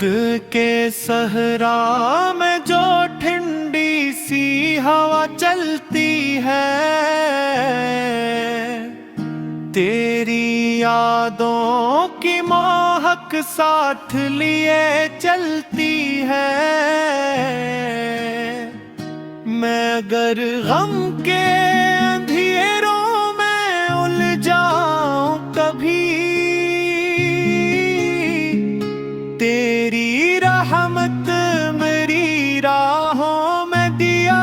के सहरा में जो ठंडी सी हवा चलती है, तेरी यादों की महक साथ लिए चलती है। मैं अगर गम के अंधेरों में उलझाऊं कभी, तेरी रहमत मेरी राहों में दिया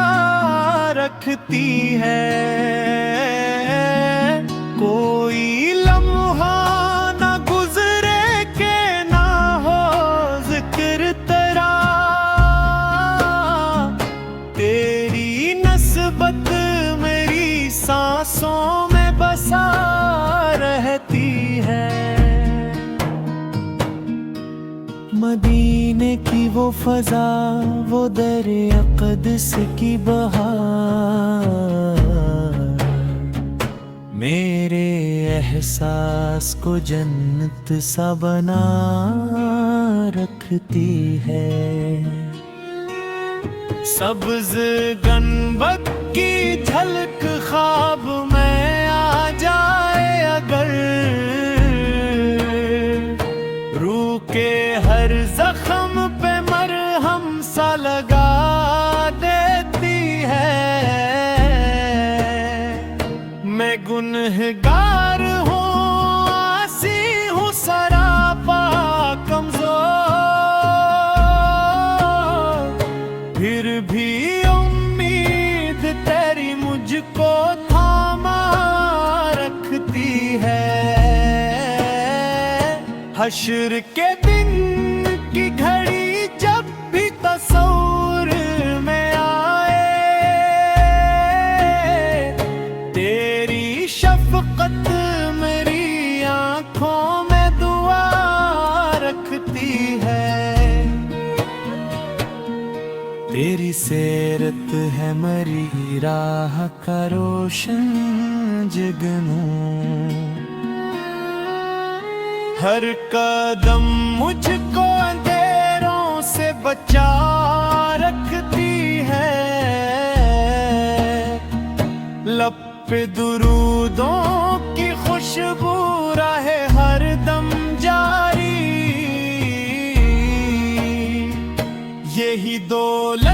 रखती है। कोई लम्हा ना गुजरे के ना हो जिक्र तेरा, तेरी नस्बत मेरी सांसों में बसा रहती है। मदीने की वो फजा, वो दरे अक़दस की बहार, मेरे एहसास को जन्नत सा बना रखती है। सब्ज़ गनबद की झलक ख्वाब में आ जाए अगर, रूह के हर जख्म पे मरहम सा लगा देती है। मैं गुनहगार हूँ, आसी हूँ सरापा कमजोर, फिर भी उम्मीद तेरी मुझको थामा रखती है। हश्र के दिन की घड़ी जब भी तस्वुर में आए, तेरी शफकत मेरी आंखों में दुआ रखती है। तेरी सेरत है मरी राह का रोशन जगनू, हर कदम मुझको अंधेरों से बचा रखती है। लब पे दुरूदों की खुशबू रहे हर दम जारी, यही दौलत